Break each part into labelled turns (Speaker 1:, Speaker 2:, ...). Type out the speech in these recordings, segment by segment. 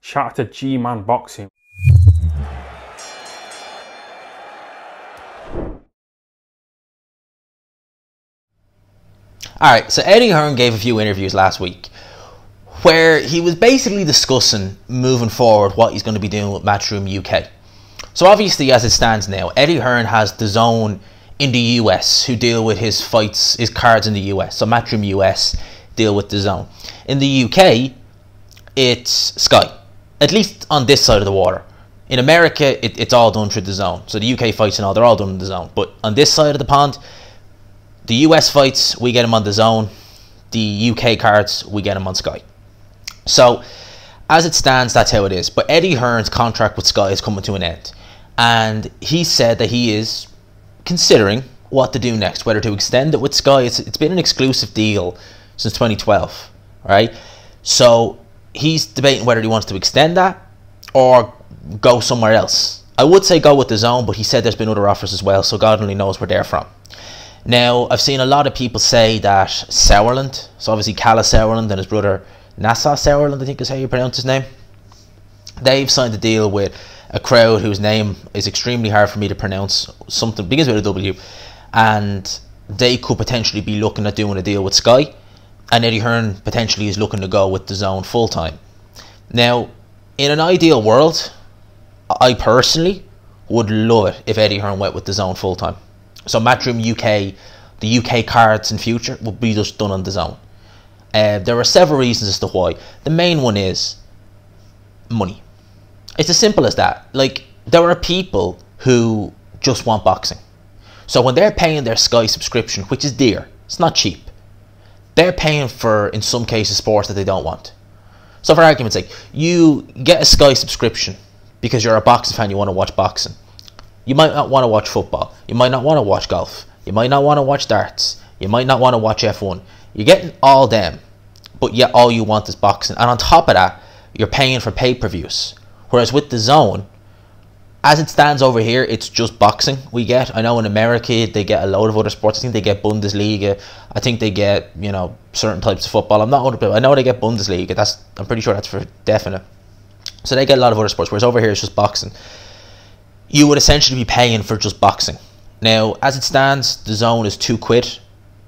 Speaker 1: Shout out to G-Man Boxing.
Speaker 2: Alright, so Eddie Hearn gave a few interviews last week where he was basically discussing moving forward what he's going to be doing with Matchroom UK. So obviously, as it stands now, Eddie Hearn has Dazn in the US who deal with his fights, his cards in the US. So Matchroom US deal with Dazn. In the UK, it's Sky, at least on this side of the water. In America, it's all done through Dazn. So the UK fights and all, they're all done in Dazn. But on this side of the pond, the US fights, we get them on Dazn. The UK cards, we get them on Sky. So, as it stands, that's how it is. But Eddie Hearn's contract with Sky is coming to an end. And he said that he is considering what to do next, whether to extend it with Sky. It's been an exclusive deal since 2012, right? So, he's debating whether he wants to extend that or go somewhere else. I would say go with Dazn, but he said there's been other offers as well, so God only knows where they're from. Now, I've seen a lot of people say that Sauerland, so obviously Kalle Sauerland and his brother Nassau Sauerland, I think is how you pronounce his name, they've signed a deal with a crowd whose name is extremely hard for me to pronounce, something begins with a W, and they could potentially be looking at doing a deal with Sky, and Eddie Hearn potentially is looking to go with Dazn full time. Now, in an ideal world, I personally would love it if Eddie Hearn went with Dazn full time. So Matchroom UK, the UK cards in future will be just done on Dazn. There are several reasons as to why. The main one is money. It's as simple as that. Like, there are people who just want boxing. So when they're paying their Sky subscription, which is dear, it's not cheap, they're paying for, in some cases, sports that they don't want. So for argument's sake, you get a Sky subscription because you're a boxing fan, you want to watch boxing. You might not want to watch football. You might not want to watch golf. You might not want to watch darts. You might not want to watch F1. You're getting all them, but yet all you want is boxing. And on top of that, you're paying for pay-per-views. Whereas with Dazn, as it stands over here, it's just boxing we get. I know in America, they get a load of other sports. I think they get Bundesliga. I think they get, you know, certain types of football. I'm not 100%. I know they get Bundesliga. I'm pretty sure that's for definite. So they get a lot of other sports, whereas over here, it's just boxing. You would essentially be paying for just boxing. Now, as it stands, Dazn is £2.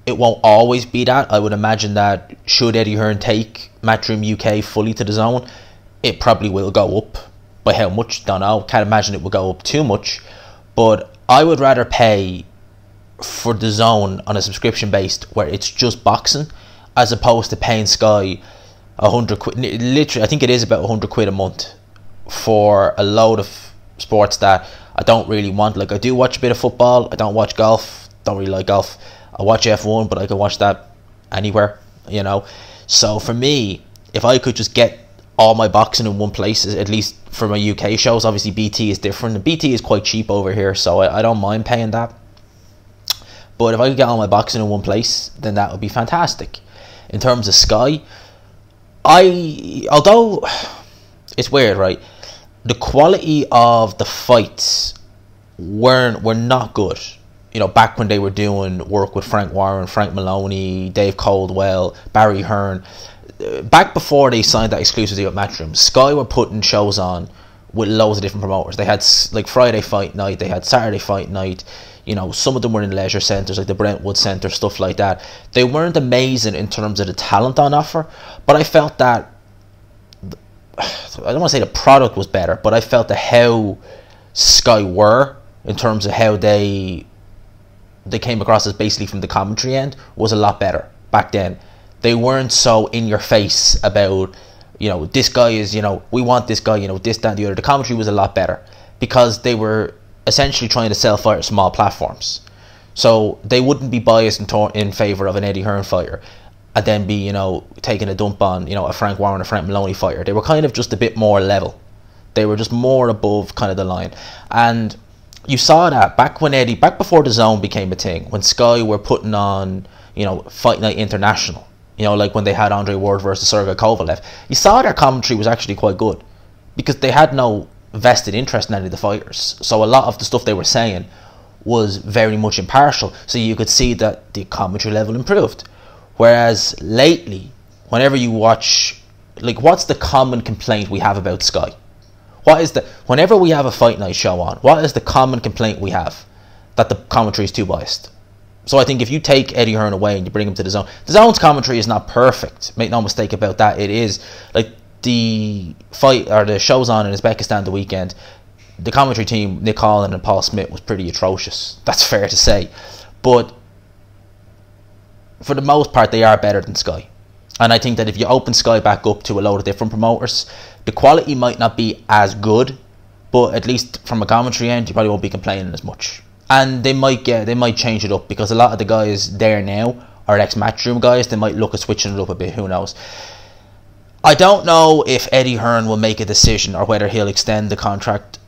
Speaker 2: It won't always be that. I would imagine that should Eddie Hearn take Matchroom UK fully to Dazn, it probably will go up. By how much, don't know. Can't imagine it will go up too much. But I would rather pay for Dazn on a subscription based where it's just boxing, as opposed to paying Sky £100. Literally, I think it is about £100 a month for a load of sports that I don't really want. Like, I do watch a bit of football. I don't watch golf. Don't really like golf. I watch F1, but I can watch that anywhere, you know. So for me, if I could just get all my boxing in one place, at least for my UK shows, obviously BT is different, and BT is quite cheap over here, so I don't mind paying that. But if I could get all my boxing in one place, then that would be fantastic. In terms of Sky, although it's weird, right? The quality of the fights were not good. You know, back when they were doing work with Frank Warren, Frank Maloney, Dave Coldwell, Barry Hearn, back before they signed that exclusive deal with Matchroom, Sky were putting shows on with loads of different promoters. They had like Friday Fight Night, they had Saturday Fight Night. You know, some of them were in leisure centres like the Brentwood Centre, stuff like that. They weren't amazing in terms of the talent on offer, but I felt that, I don't want to say the product was better, but I felt that how Sky were, in terms of how they came across as basically from the commentary end, was a lot better back then. They weren't so in your face about, you know, this guy is, you know, we want this guy, you know, this, that, and the other. The commentary was a lot better because they were essentially trying to sell fight small platforms. So they wouldn't be biased in favour of an Eddie Hearn fighter and then be, you know, taking a dump on, you know, a Frank Warren or Frank Maloney fighter. They were kind of just a bit more level. They were just more above kind of the line. And you saw that back before Dazn became a thing, when Sky were putting on, you know, Fight Night International, you know, like when they had Andre Ward versus Sergey Kovalev, you saw their commentary was actually quite good because they had no vested interest in any of the fighters. So a lot of the stuff they were saying was very much impartial. So you could see that the commentary level improved. Whereas lately, whenever you watch like, what's the common complaint we have about Sky? What is the, whenever we have a fight night show on, what is the common complaint we have? That the commentary is too biased. So I think if you take Eddie Hearn away and you bring him to the Zone's commentary is not perfect. Make no mistake about that. It is, like, the fight, or the shows on in Uzbekistan the weekend, the commentary team, Nick Holland and Paul Smith, was pretty atrocious. That's fair to say. But for the most part, they are better than Sky. And I think that if you open Sky back up to a load of different promoters, the quality might not be as good, but at least from a commentary end, you probably won't be complaining as much. And they might change it up, because a lot of the guys there now are ex-Matchroom guys. They might look at switching it up a bit, who knows. I don't know if Eddie Hearn will make a decision, or whether he'll extend the contract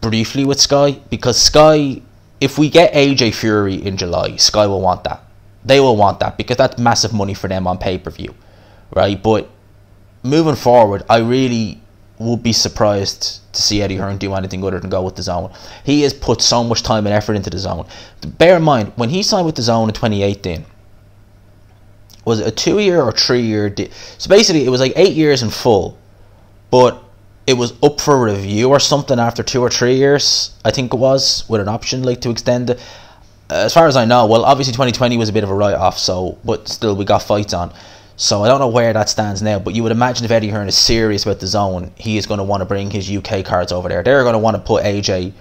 Speaker 2: briefly with Sky, because Sky, if we get AJ Fury in July, Sky will want that. They will want that, because that's massive money for them on pay-per-view, right? But moving forward, I really would be surprised to see Eddie Hearn do anything other than go with DAZN. He has put so much time and effort into DAZN. Bear in mind, when he signed with DAZN in 2018, was it a 2-year or 3-year deal? So basically, it was like 8 years in full, but it was up for review or something after 2 or 3 years, I think it was, with an option like to extend it. As far as I know, well, obviously 2020 was a bit of a write-off, so, but still we got fights on. So I don't know where that stands now, but you would imagine if Eddie Hearn is serious about DAZN, he is going to want to bring his UK cards over there. They're going to want to put AJ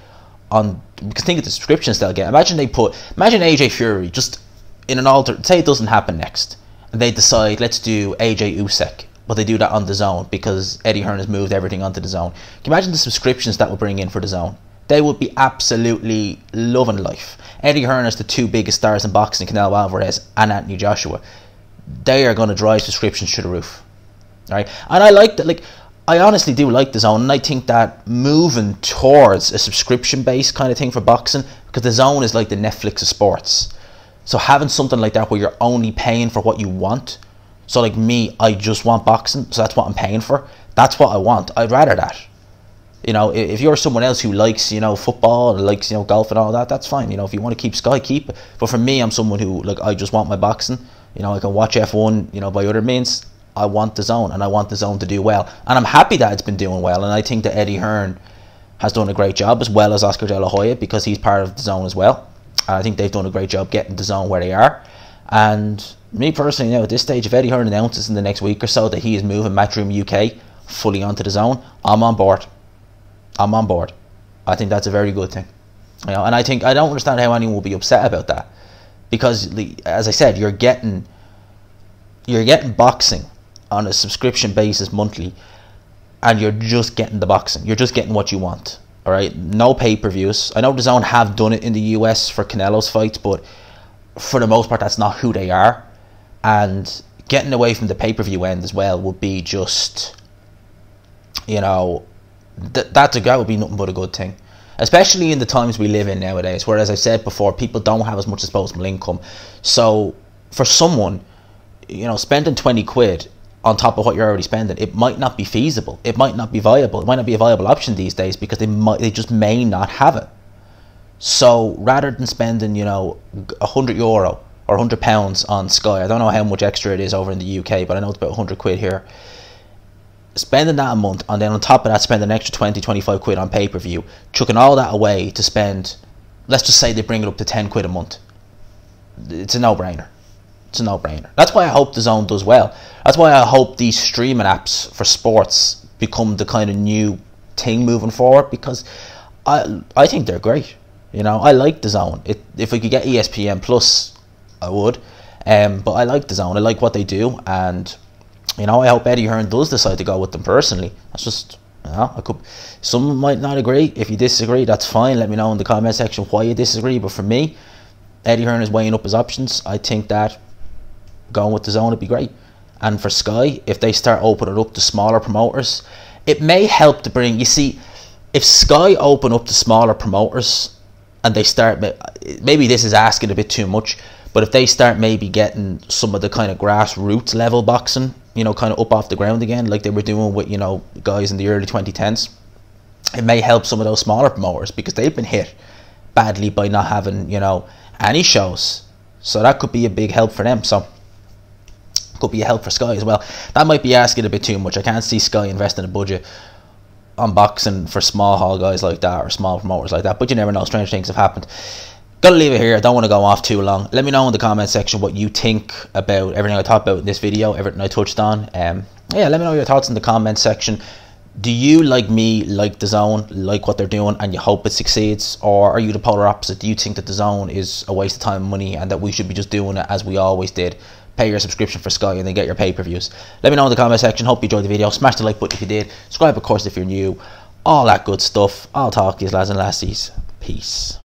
Speaker 2: on, because think of the subscriptions they'll get. Imagine AJ Fury just in an alter, say it doesn't happen next, and they decide, let's do AJ Usyk, but they do that on DAZN because Eddie Hearn has moved everything onto DAZN. Can you imagine the subscriptions that would bring in for DAZN? They would be absolutely loving life. Eddie Hearn is the 2 biggest stars in boxing, Canelo Alvarez and Anthony Joshua. They are going to drive subscriptions through the roof, right? And I like that. Like, I honestly do like DAZN, and I think that moving towards a subscription-based kind of thing for boxing, because DAZN is like the Netflix of sports. So having something like that where you're only paying for what you want. So like me, I just want boxing, so that's what I'm paying for. That's what I want. I'd rather that. You know, if you're someone else who likes, you know, football and likes, you know, golf and all that, that's fine. You know, if you want to keep Sky, keep it. But for me, I'm someone who, like, I just want my boxing. You know, I can watch F1, you know, by other means. I want DAZN, and I want DAZN to do well. And I'm happy that it's been doing well. And I think that Eddie Hearn has done a great job, as well as Oscar De La Hoya, because he's part of DAZN as well. And I think they've done a great job getting DAZN where they are. And me personally, now at this stage, if Eddie Hearn announces in the next week or so that he is moving Matchroom UK fully onto DAZN, I'm on board. I'm on board. I think that's a very good thing. You know, and I don't understand how anyone will be upset about that, because, as I said, you're getting boxing on a subscription basis monthly, and you're just getting the boxing. You're just getting what you want. All right, no pay-per-views. I know DAZN have done it in the US for Canelo's fights, but for the most part, that's not who they are. And getting away from the pay-per-view end as well would be just, you know, that would be nothing but a good thing, especially in the times we live in nowadays, where, as I said before, people don't have as much disposable income. So for someone, you know, spending 20 quid on top of what you're already spending, it might not be feasible. It might not be viable. It might not be a viable option these days, because they just may not have it. So rather than spending, you know, €100 or £100 on Sky, I don't know how much extra it is over in the UK, but I know it's about 100 quid here. Spending that a month, and then on top of that, spend an extra 20, 25 quid on pay-per-view, chucking all that away to spend, let's just say they bring it up to 10 quid a month. It's a no-brainer. It's a no-brainer. That's why I hope DAZN does well. That's why I hope these streaming apps for sports become the kind of new thing moving forward, because I think they're great. You know, I like DAZN. If we could get ESPN Plus, I would. But I like DAZN. I like what they do, and you know, I hope Eddie Hearn does decide to go with them personally. That's just, you know, some might not agree. If you disagree, that's fine. Let me know in the comment section why you disagree. But for me, Eddie Hearn is weighing up his options. I think that going with DAZN would be great. And for Sky, if they start opening up to smaller promoters, it may help to bring, you see, if Sky open up to smaller promoters and they start, maybe this is asking a bit too much, but if they start maybe getting some of the kind of grassroots level boxing, you know, kind of up off the ground again, like they were doing with, you know, guys in the early 2010s, it may help some of those smaller promoters, because they've been hit badly by not having, you know, any shows. So that could be a big help for them. So could be a help for Sky as well. That might be asking a bit too much. I can't see Sky investing a budget on boxing for small hall guys like that, or small promoters like that, but you never know. Strange things have happened. Gotta leave it here. I don't want to go off too long. Let me know in the comment section what you think about everything I talked about in this video, everything I touched on. Yeah, let me know your thoughts in the comment section. Do you, like me, like Dazn, like what they're doing, and you hope it succeeds? Or are you the polar opposite? Do you think that Dazn is a waste of time and money, and that we should be just doing it as we always did? Pay your subscription for Sky and then get your pay-per-views. Let me know in the comment section. Hope you enjoyed the video. Smash the like button if you did. Subscribe, of course, if you're new. All that good stuff. I'll talk to you, lads and lassies. Peace.